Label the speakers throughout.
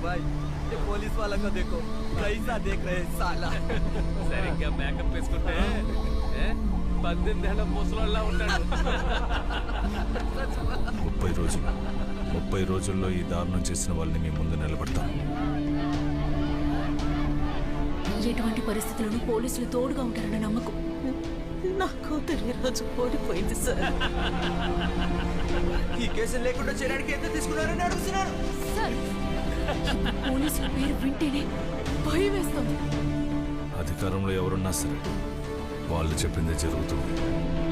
Speaker 1: भाई ये पुलिस वाला को देखो कैसा देख रहे हैं साला
Speaker 2: సరిగ్గా మేకప్ వేసుకుంటే 18 ఏళ్ల ముసలోళ్ళ ఉంటాడు.
Speaker 3: 30 రోజుల్లో ఈ దారుణం చేసిన వాళ్ళని మీ ముందు నిలబడతాం.
Speaker 4: ఎటువంటి పరిస్థితులను పోలీసులు తోడుగా ఉంటారన్న నమ్మకం
Speaker 5: నా కూతురు ఈ రోజు ఓడిపోయింది సార్.
Speaker 1: ఈ కేసులు లేకుండా చేయడానికి ఎంత తీసుకున్నారని అడుగుతున్నారు
Speaker 4: సార్. పోలీసుల పేరు వింటేనే భయం వేస్తుంది.
Speaker 3: అధికారంలో ఎవరున్నా సరే వాళ్ళు చెప్పిందే జరుగుతుంది.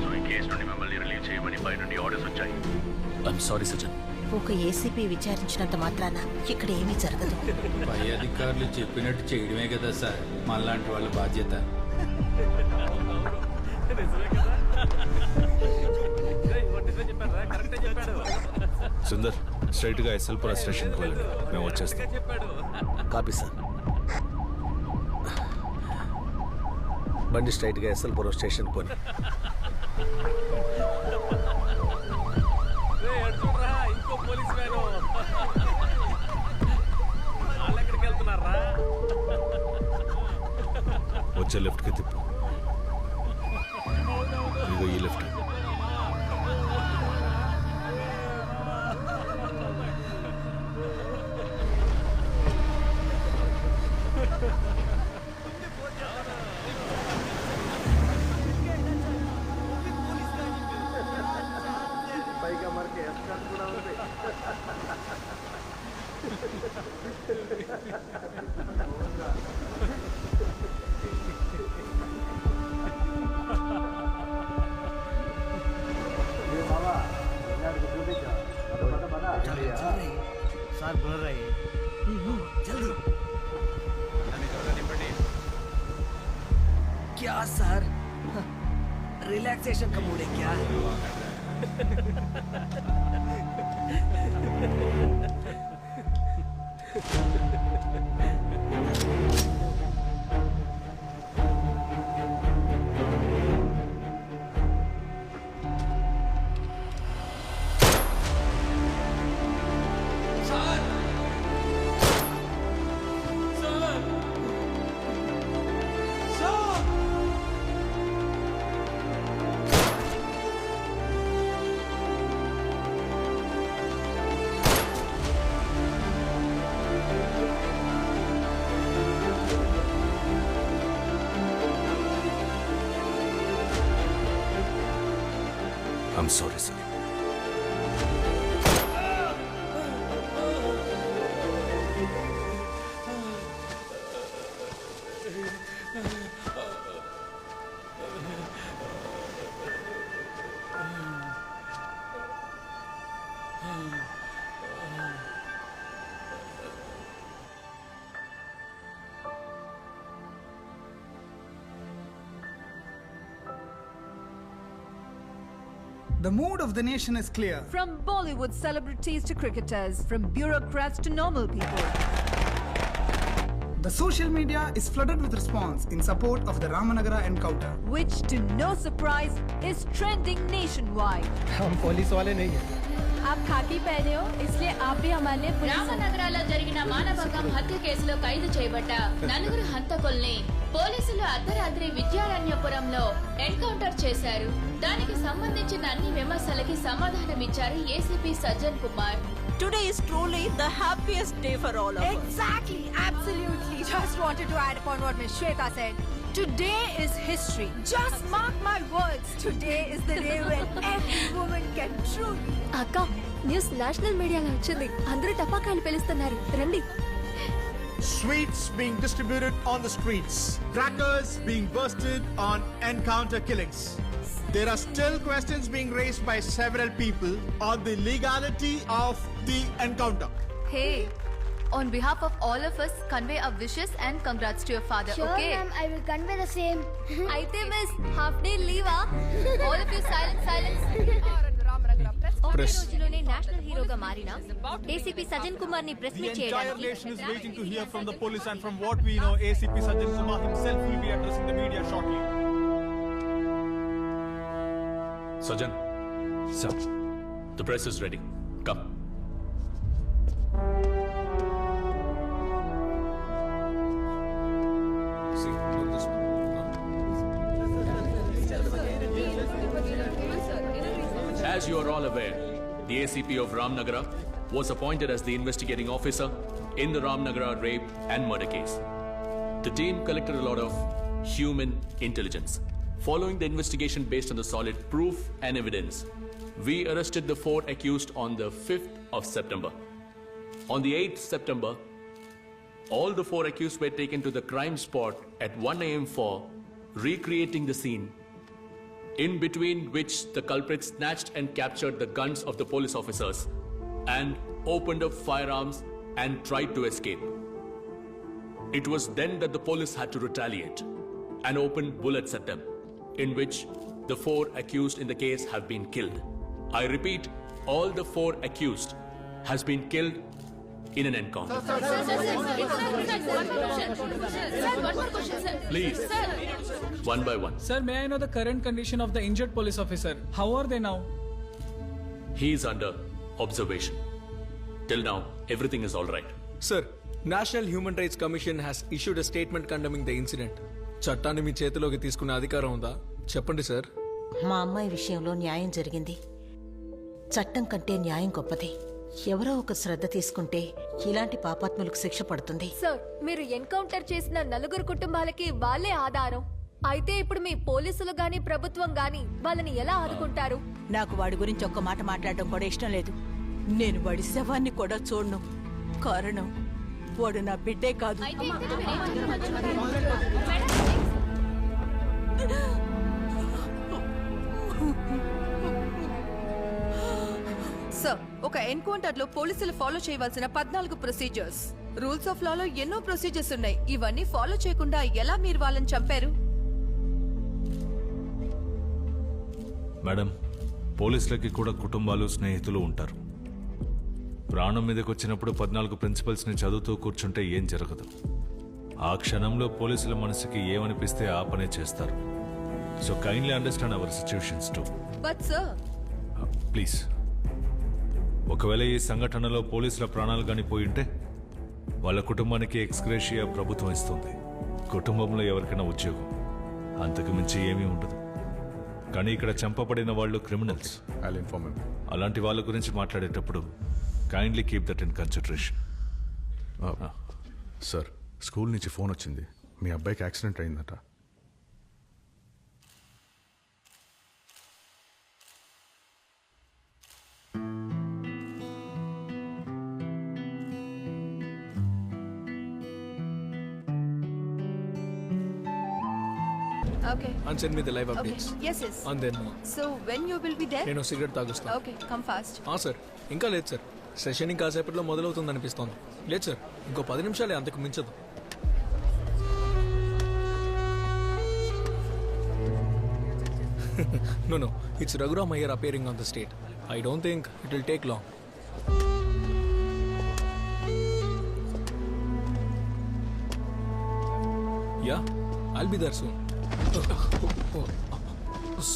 Speaker 6: సో ఈ కేసు నుండి మిమ్మల్ని రిలీవ్ చేయమని పై నుండి ఆర్డర్స్ వచ్చాయి. I'm sorry Sajjan.
Speaker 5: ఒక ఏసీపీ విచారించినంత మాత్రాన ఇక్కడ ఏమీ జరగదు.
Speaker 7: పై అధికారులు చెప్పినట్టు చేయడమే కదా సార్ మనలాంటి వాళ్ళ బాధ్యత.
Speaker 3: సుందర్ స్ట్రైట్ గా ఎస్ఎల్పురం స్టేషన్కి వెళ్ళండి, మేము వచ్చేస్తాం.
Speaker 1: Copy sir. బండి స్ట్రైట్ గా ఎస్ఎల్పురం స్టేషన్ పోని.
Speaker 2: ఇంకో పోలీస్ వ్యాను వాళ్ళు ఎక్కడికి వెళ్తున్నారా?
Speaker 3: వచ్చే లెఫ్ట్కి తిప్పు. ఇదిగో ఈ లెఫ్ట్.
Speaker 1: పైగా మనకి ఎస్కార్ట్ కూడా ఉంది.
Speaker 8: सार बोल रहे हैं जल्दी
Speaker 1: क्या सर रिलैक्सेशन का मूड है क्या?
Speaker 3: I'm sorry, sir.
Speaker 9: The mood of the nation is clear.
Speaker 10: From Bollywood celebrities to cricketers, from bureaucrats to normal people.
Speaker 9: The social media is flooded with response in support of the Ramanagara encounter.
Speaker 10: Which, to no surprise, is trending nationwide.
Speaker 8: हम police वाले नहीं हैं.
Speaker 4: आप खाकी पहने हो इसलिए आप भी हमारे लिए पुलिस हो.
Speaker 11: రామనగరాలో జరిగిన మానభంగం హత్య కేసులో ఖైదు చేయబడ్డ నలుగురు హంతకుల్ని పోలీసులు అర్ధరాత్రి విద్యారణ్యపురంలో ఎన్కౌంటర్ చేశారు. దానికి సంబంధించిన అన్ని విమర్శలకి సమాధానమిచ్చారు ACP Sajjan Kumar.
Speaker 5: Today is truly the happiest day for all of us.
Speaker 10: Exactly, absolutely. Just wanted to add upon what Ms. Shweta said. Today is history. Just mark my words. Today is the day when every woman can truly.
Speaker 4: అక్క news national మీడియాలో వచ్చింది. అందరూ టపాకాయలు పేలుస్తున్నారు. రండి.
Speaker 8: Sweets being distributed on the streets. Crackers being bursted on encounter killings. There are still questions being raised by several people on the legality of the encounter.
Speaker 11: Hey, on behalf of all of us, convey our wishes and congrats to your father.
Speaker 12: Sure,
Speaker 11: okay?
Speaker 12: ma'am, I will convey the same.
Speaker 11: అయితే miss half day లీవా? All of you silence.
Speaker 4: రోజులోనే national హీరోగా మారిన ACP Sajjan Kumar ని press
Speaker 8: The
Speaker 4: meet
Speaker 8: entire
Speaker 4: చేయడానికి
Speaker 8: nation is waiting to hear from the police, and from what we know, ACP Sajjan Kumar himself will be addressing the media shortly.
Speaker 6: Sajjan, sir, the press is ready. Come. As you are all aware, the ACP of Ramnagara was appointed as the investigating officer in the Ramnagara rape and murder case. The team collected a lot of human intelligence. Following the investigation based on the solid proof and evidence, we arrested the 4 accused on the 5th of September. On the 8th September, all the 4 accused were taken to the crime spot at 1 a.m. for recreating the scene, in between which the culprits snatched and captured the guns of the police officers and opened up firearms and tried to escape. It was then that the police had to retaliate and open bullets at them, in which the 4 accused in the case have been killed. I repeat, all the 4 accused has been killed in an encounter. Please, one by one.
Speaker 9: Sir, may I know the current condition of the injured police officer? How are they now?
Speaker 6: He is under observation. Till now, everything is all right.
Speaker 12: Sir, National Human Rights Commission has issued a statement condemning the incident. చట్టాన్ని మీ చేతిలోకి తీసుకునే అధికారం ఉందా? చెప్పండి sir.
Speaker 5: మా అమ్మాయి విషయంలో న్యాయం జరిగింది. చట్టం కంటే న్యాయం గొప్పది. ఎవరో ఒక శ్రద్ధ తీసుకుంటే ఇలాంటి పాపాత్ములకు శిక్ష పడుతుంది.
Speaker 4: సార్, మీరు ఎన్కౌంటర్ చేసిన 4 కుటుంబాలకి వాళ్ళే ఆధారం. అయితే ఇప్పుడు మీ పోలీసులు గాని ప్రభుత్వం గాని వాళ్ళని ఎలా ఆదుకుంటారు?
Speaker 5: నాకు వాడి గురించి ఒక్క మాట మాట్లాడడం కూడా ఇష్టం లేదు. నేను వాడి శవాన్ని కూడా చూడను. కారణం వాడు నా బిడ్డే కాదు.
Speaker 10: సార్, ఒక ఎన్కౌంటర్ లో పోలీసులు ఫాలో చేయవలసిన 14 ప్రొసీజర్స్, రూల్స్ ఆఫ్ లాలో ఎన్నో ప్రొసీజర్స్ ఉన్నాయి. ఇవన్నీ ఫాలో చేయకుండా ఎలా మీరు వాళ్ళని చంపారు?
Speaker 3: మేడం, పోలీసులకి కూడా కుటుంబాలు స్నేహితులు ఉంటారు. ప్రాణం మీదకి వచ్చినప్పుడు 14 ప్రిన్సిపల్స్ని చదువుతూ కూర్చుంటే ఏం జరగదు. ఆ క్షణంలో పోలీసుల మనసుకి ఏమనిపిస్తే ఆ పనే చేస్తారు. So kindly understand our situations to.
Speaker 10: But sir,
Speaker 3: please, ఒకవేళ ఈ సంఘటనలో పోలీసుల ప్రాణాలు కానీ పోయింటే వాళ్ళ కుటుంబానికి ఎక్స్గ్రేషియా ప్రభుత్వం ఇస్తుంది. కుటుంబంలో ఎవరికైనా ఉద్యోగం, అంతకు మించి ఏమీ ఉండదు. కానీ ఇక్కడ చంపబడిన వాళ్ళు క్రిమినల్స్. అలాంటి వాళ్ళ గురించి మాట్లాడేటప్పుడు kindly keep that in consideration.
Speaker 13: Sir, school నుంచి ఫోన్ వచ్చింది. మీ అబ్బాయికి యాక్సిడెంట్ అయిందట.
Speaker 10: Okay.
Speaker 12: And send me the live updates.
Speaker 10: Okay. Yes, yes.
Speaker 12: And then
Speaker 10: So when you will be there?
Speaker 12: నేను సిగరెట్ తాగుస్తాను.
Speaker 10: Okay, come fast.
Speaker 12: సార్, ఇంకా లేదు sir. Session ఇంకా సేపట్లో మొదలవుతుంది అనిపిస్తోంది. లేదు సార్, ఇంకో 10 నిమిషాలే, అంతకు మించదు. No, it's Raghuram Iyer appearing on the stage. I don't think it will take long. Yeah, I'll be there soon.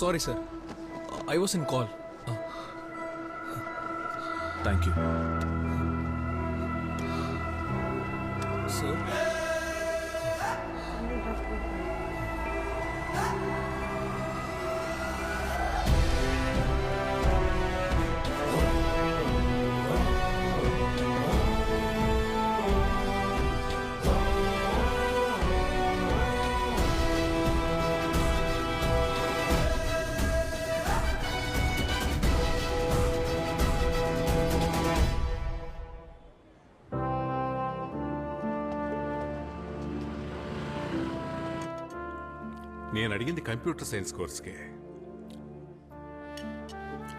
Speaker 12: Sorry, sir. I was in call.
Speaker 3: Thank you.
Speaker 12: Sir?
Speaker 14: నేను అడిగింది కంప్యూటర్ సైన్స్ కోర్స్కే.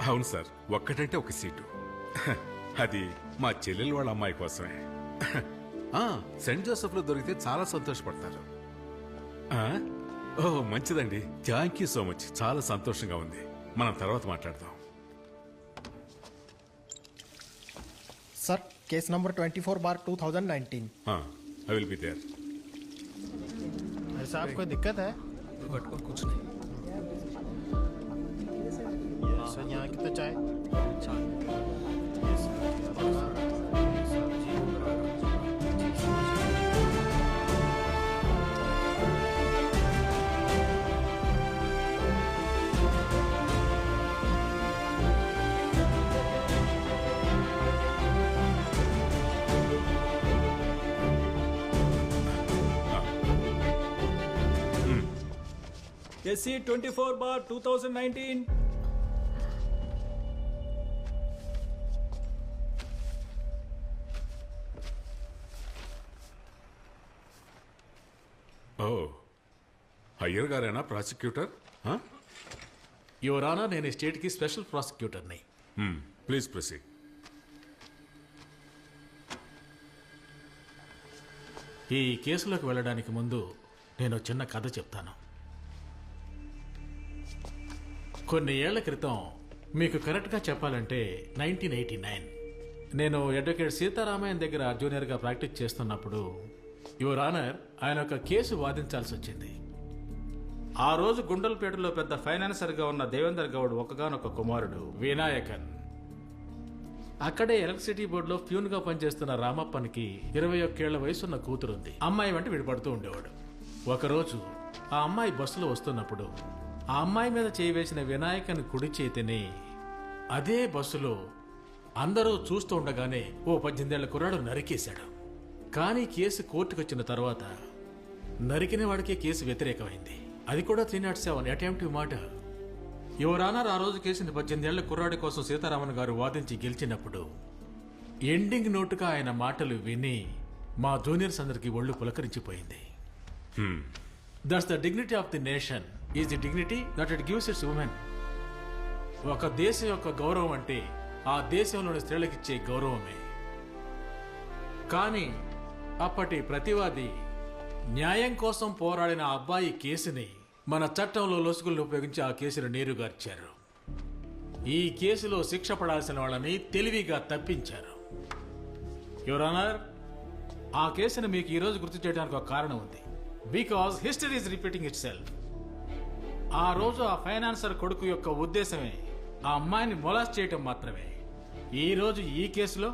Speaker 14: అవును sir, ఒక్కటంటే ఒక seat. అది మా చెల్లెలు వాళ్ళ అమ్మాయి కోసమే. సెంట్ జోసెఫ్లో దొరికితే చాలా సంతోషపడతారు. ఓ మంచిదండి, థ్యాంక్ యూ సో మచ్. చాలా సంతోషంగా ఉంది. మనం తర్వాత మాట్లాడదాం.
Speaker 15: Sir, case number 24/2019.
Speaker 14: I will be there.
Speaker 15: साहब कोई दिक्कत है?
Speaker 12: बट कुछ नहीं
Speaker 15: सर, यहाँ की तो चाय.
Speaker 16: SC 24/2019.
Speaker 14: ఓ అయ్యర్ గారేనా ప్రాసిక్యూటర్?
Speaker 17: యువర్ ఆనర్, నేను ఈ స్టేట్కి స్పెషల్ ప్రాసిక్యూటర్ని.
Speaker 14: Please proceed.
Speaker 17: ఈ కేసులోకి వెళ్ళడానికి ముందు నేను చిన్న కథ చెప్తాను. కొన్ని ఏళ్ల క్రితం, మీకు కరెక్ట్గా చెప్పాలంటే 1989, నేను అడ్వకేట్ సీతారామయ్య దగ్గర జూనియర్గా ప్రాక్టీస్ చేస్తున్నప్పుడు యువర్ ఆనర్, ఆయన ఒక కేసు వాదించాల్సి వచ్చింది. ఆ రోజు గుండల్పేటలో పెద్ద ఫైనాన్సర్గా ఉన్న దేవేందర్ గౌడ్ ఒకగానొక కుమారుడు వినాయకన్. అక్కడే ఎలక్ట్రిసిటీ బోర్డులో ప్యూన్గా పనిచేస్తున్న రామప్పనికి 21 ఏళ్ల వయసున్న కూతురుంది. అమ్మాయి వెంట విడిపడుతూ ఉండేవాడు. ఒకరోజు ఆ అమ్మాయి బస్సులో వస్తున్నప్పుడు ఆ అమ్మాయి మీద చేయి వేసిన వినాయకన్ కుడి చేతిని అదే బస్సులో అందరూ చూస్తూ ఉండగానే ఓ 18 ఏళ్ల కుర్రాడు నరికేశాడు. కానీ కేసు కోర్టుకు వచ్చిన తర్వాత నరికిన వాడికే కేసు వ్యతిరేకమైంది. అది కూడా 307 అటెంప్టివ్ మర్డర్. యువర్ ఆనర్, ఆ రోజు కేసుని 18 ఏళ్ల కుర్రాడి కోసం సీతారామన్ గారు వాదించి గెలిచినప్పుడు ఎండింగ్ నోటుగా ఆయన మాటలు విని మా జూనియర్స్ అందరికీ ఒళ్ళు పులకరించిపోయింది. That's the dignity of the nation is the dignity that it gives its women. ఒక దేశం యొక్క గౌరవం అంటే ఆ దేశంలోని స్త్రీలకిచ్చే గౌరవమే. కానీ అప్పటి ప్రతివాది న్యాయం కోసం పోరాడిన అబ్బాయి కేసుని మన చట్టంలో లొసుగులను ఉపయోగించి ఆ కేసును నీరుగార్చారు. ఈ కేసులో శిక్ష పడాల్సిన వాళ్ళని తెలివిగా తప్పించారు. యువర్ ఆనర్, ఆ కేసును మీకు ఈరోజు గుర్తు చేయడానికి ఒక కారణం ఉంది. Because history is repeating it self. ఆ రోజు ఆ ఫైనాన్సర్ కొడుకు యొక్క ఉద్దేశమే ఆ అమ్మాయిని మొలాస్ట్ చేయటం మాత్రమే. ఈ రోజు ఈ కేసులో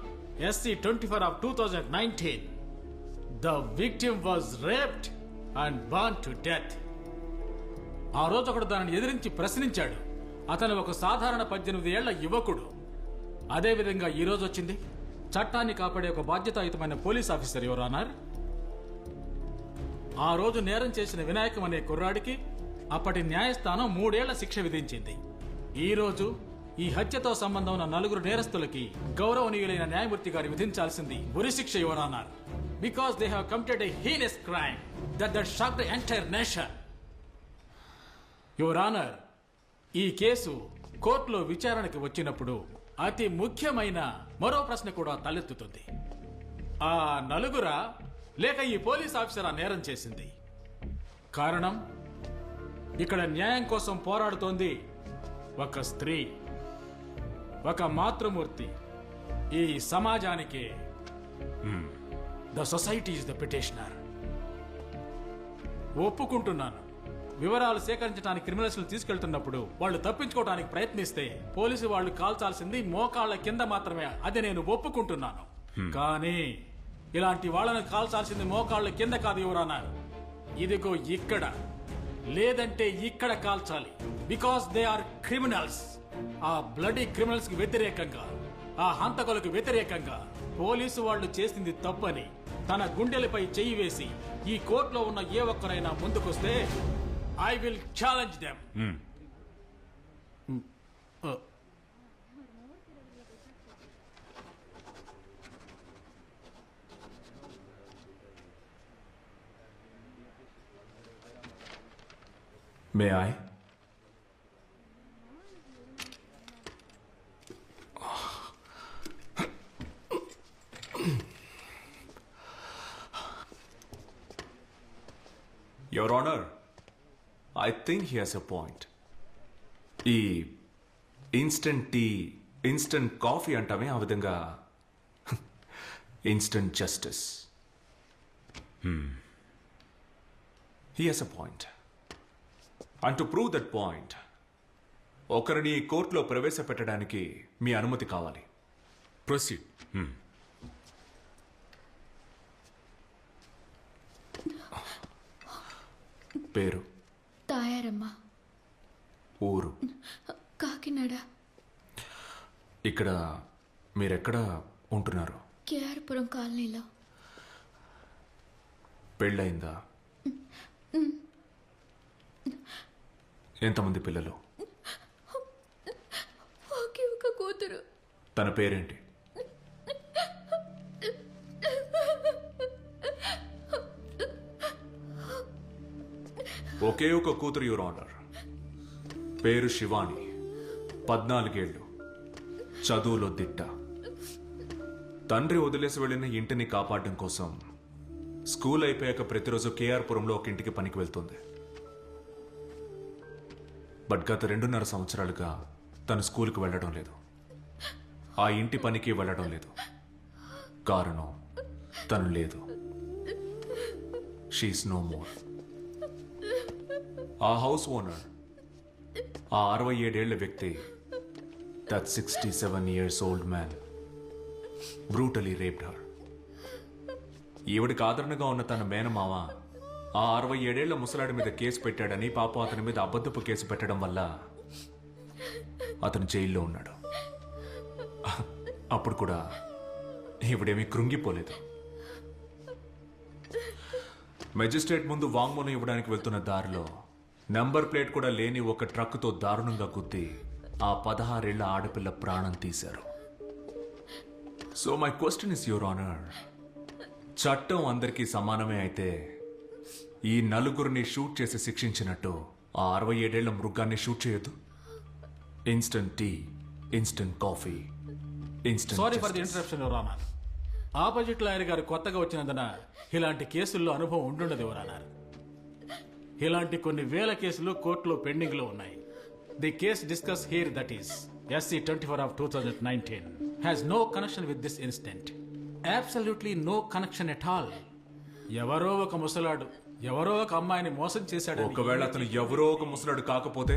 Speaker 17: SC 24/2019 the victim was raped and burn to death. ఆ రోజు ఒకడు దానిని ఎదిరించి ప్రశ్నించాడు. అతను ఒక సాధారణ 18 ఏళ్ల యువకుడు. అదేవిధంగా ఈ రోజు వచ్చింది చట్టాన్ని కాపాడే ఒక బాధ్యతాయుతమైన పోలీస్ ఆఫీసర్. యువర్ ఆనర్, ఆ రోజు నేరం చేసిన వినాయకం అనే కుర్రాడికి అప్పటి న్యాయస్థానం 3 ఏళ్ల శిక్ష విధించింది. ఈ రోజు ఈ హత్యతో సంబంధం ఉన్న 4 నేరస్తులకి గౌరవనీయులైన న్యాయమూర్తి గారు విధించాల్సింది ఉరిశిక్ష. Your honour, because they have committed a heinous crime that shocked the entire nation. Your honour, ఈ కేసు కోర్టులో విచారణకి వచ్చినప్పుడు అతి ముఖ్యమైన మరో ప్రశ్న కూడా తలెత్తుతుంది. ఆ నలుగురా లేక ఈ పోలీస్ ఆఫీసర్ ఆ నేరం చేసింది? కారణం, ఇక్కడ న్యాయం కోసం పోరాడుతోంది ఒక స్త్రీ, ఒక మాతృమూర్తి. ఈ సమాజానికే the society is the petitioner. ఒప్పుకుంటున్నాను, వివరాలు సేకరించడానికి క్రిమినల్స్ తీసుకెళ్తున్నప్పుడు వాళ్ళు తప్పించుకోవడానికి ప్రయత్నిస్తే పోలీసు వాళ్ళు కాల్చాల్సింది మోకాళ్ల కింద మాత్రమే. అది నేను ఒప్పుకుంటున్నాను. కానీ ఇలాంటి వాళ్ళను కాల్చాల్సింది మోకాళ్ల కింద కాదు యువర్ ఆనర్, ఇదిగో ఇక్కడ, లేదంటే ఇక్కడ కాల్చాలి. Because they are criminals. ఆ బ్లడీ క్రిమినల్స్ కి వ్యతిరేకంగా, ఆ హంతకులకు వ్యతిరేకంగా పోలీసు వాళ్ళు చేసింది తప్పని తన గుండెలపై చెయ్యి వేసి ఈ కోర్టులో ఉన్న ఏ ఒక్కరైనా ముందుకొస్తే I will challenge them.
Speaker 6: May I?
Speaker 18: Your Honor, I think he has a point. ఈ ఇన్స్టంట్ టీ, ఇన్స్టంట్ కాఫీ అంటామే, ఆ విధంగా instant justice. He has a point. And to prove that point, ఒకరిని కోర్టులో ప్రవేశపెట్టడానికి మీ అనుమతి కావాలి.
Speaker 14: ప్రొసీడ్.
Speaker 18: పేరు?
Speaker 11: తాయారమ్మ.
Speaker 18: ఊరు?
Speaker 11: కాకినాడ.
Speaker 18: ఇక్కడ మీరెక్కడ ఉంటున్నారు?
Speaker 11: కేఆర్పురం కాలనీలో.
Speaker 18: పెళ్ళయిందా? ఎంతమంది పిల్లలు?
Speaker 11: ఒకే ఒక కూతురు.
Speaker 18: తన పేరేంటి? ఒకే ఒక కూతురు, యువర్ ఆనర్. పేరు శివాని. 14 ఏళ్ళు. చదువులో దిట్ట. తండ్రి వదిలేసి వెళ్ళిన ఇంటిని కాపాడడం కోసం స్కూల్ అయిపోయాక ప్రతిరోజు కేఆర్పురంలో ఒక ఇంటికి పనికి వెళ్తుంది. బట్ గత 2.5 సంవత్సరాలుగా తను స్కూల్కి వెళ్ళడం లేదు, ఆ ఇంటి పనికి వెళ్ళడం లేదు. కారణం తను లేదు. She's no more. ఆ హౌస్ ఓనర్, ఆ 67 ఏళ్ల వ్యక్తి, that 67 years old man brutally raped her. ఈవిడికి ఆదరణగా ఉన్న తన మేనమామ ఆ 67 ఏళ్ల ముసలాడి మీద కేసు పెట్టాడని, పాపం అతని మీద అబద్ధపు కేసు పెట్టడం వల్ల అతను జైల్లో ఉన్నాడు. అప్పుడు కూడా ఈవిడేమీ కృంగిపోలేదు. మెజిస్ట్రేట్ ముందు వాంగ్మూలం ఇవ్వడానికి వెళ్తున్న దారిలో నంబర్ ప్లేట్ కూడా లేని ఒక ట్రక్కుతో దారుణంగా గుద్ది ఆ 16 ఏళ్ల ఆడపిల్ల ప్రాణం తీశారు. So my question is, your honour, చట్టం అందరికీ సమానమే అయితే ఈ 4 షూట్ చేసి శిక్షించినట్టు ఆ 67 ఏళ్ల మృగాన్ని షూట్ చేయొద్దు? Instant tea, instant coffee, instant.
Speaker 17: Sorry for the interruption, your honour. Opposite lawyer గారు కొత్తగా వచ్చినందున ఇలాంటి కేసుల్లో అనుభవం ఉండుండదు, యువర్ ఆనర్. ఇలాంటి కొన్ని వేల కేసులు కోర్టులో పెండింగ్ లో ఉన్నాయి. The case discuss here, that is SC 24 of 2019, has no connection with this incident. Absolutely no connection at all. ఎవరో ఒక ముసలాడు ఎవరో ఒక అమ్మాయిని మోసం చేశాడు.
Speaker 18: ఒకవేళ అతను ఎవరో ఒక ముసలాడు కాకపోతే?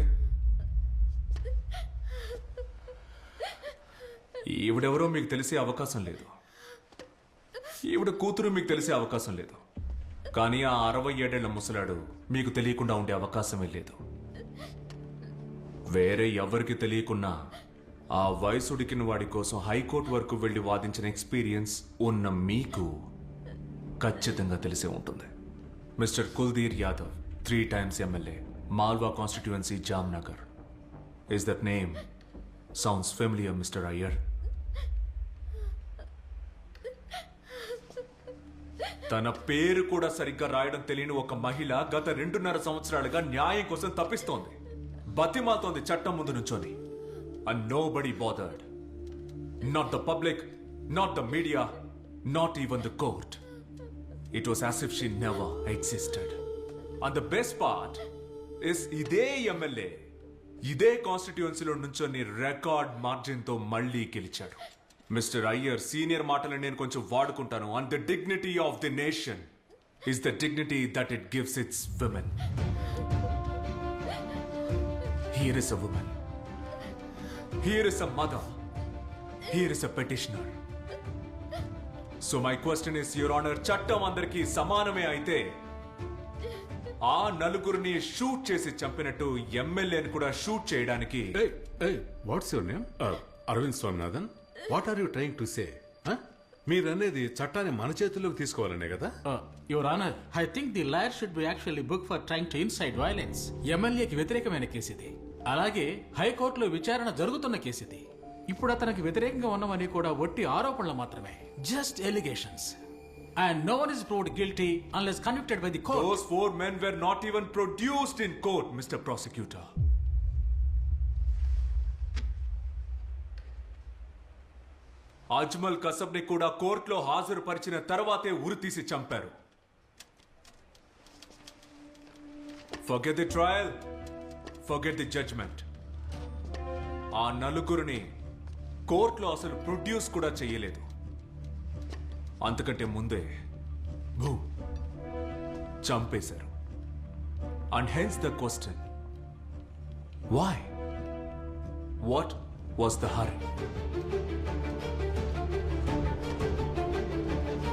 Speaker 18: ఈవిడెవరో మీకు తెలిసే అవకాశం లేదు, ఈవిడ కూతురు మీకు తెలిసే అవకాశం లేదు. కానీ ఆ 67 ఏళ్ల ముసలాడు మీకు తెలియకుండా ఉండే అవకాశమే లేదు. వేరే ఎవరికి తెలియకున్నా ఆ వయసుడికిన వాడి కోసం హైకోర్టు వరకు వెళ్లి వాదించిన ఎక్స్పీరియన్స్ ఉన్న మీకు ఖచ్చితంగా తెలిసే ఉంటుంది. Mister Kuldir Yadav, 3 times MLA, Malwa constituency, Jamnagar. Is that name sounds familiar, mister Iyer? తన పేరు కూడా సరిగ్గా రాయడం తెలియని ఒక మహిళ గత 2.5 సంవత్సరాలుగా న్యాయం కోసం తప్పిస్తోంది, బతిమాలుతోంది చట్టం ముందు నుంచొని. And nobody bothered. Not the public, not the media, not even the court. It was as if she never existed. And the best part is, ఇదే ఎమ్మెల్యే ఇదే కాన్స్టిట్యుయెన్సీలో నుంచొని రికార్డ్ మార్జిన్ తో మళ్ళీ గెలిచాడు. మిస్టర్ అయ్యర్, సీనియర్ మాటలు నేను కొంచెం వాడుకుంటాను. And the dignity of the nation is the dignity that it gives its women. Here is a woman. Here is a mother. Here is a petitioner. So my question is, Your Honor, చట్టం అందరికీ సమానమే అయితే ఆ 4 shoot చేసి చంపినట్టు ఎమ్మెల్యేని కూడా shoot చేయడానికి?
Speaker 14: What's your name? Arvind Swaminathan. What are you trying to say? మీరనేది చట్టాన్ని మన చేతుల్లోకి తీసుకోవాలనే కదా?
Speaker 17: Your honour, I think the lawyer should be actually book for trying to incite violence. ఎమ్మెల్యేకి వ్యతిరేకమైన కేసు ఇది. అలాగే హైకోర్టులో విచారణ జరుగుతున్న కేసు ఇది. ఇప్పుడు అతనికి వ్యతిరేకంగా ఉన్నవని కూడా ఒట్టి ఆరోపణలు మాత్రమే, just allegations. And no one is proved guilty unless convicted by the court.
Speaker 18: Those 4 men were not even produced in court, Mr. Prosecutor. Ajmal కసబ్ని కూడా కోర్టులో హాజరుపరిచిన తర్వాతే ఉరితీసి చంపారు. Forget the trial, forget the judgment. ఆ 4 కోర్టులో అసలు ప్రొడ్యూస్ కూడా చేయలేదు. అంతకంటే ముందే చంపేశారు. And hence the question, why? What was the hurry?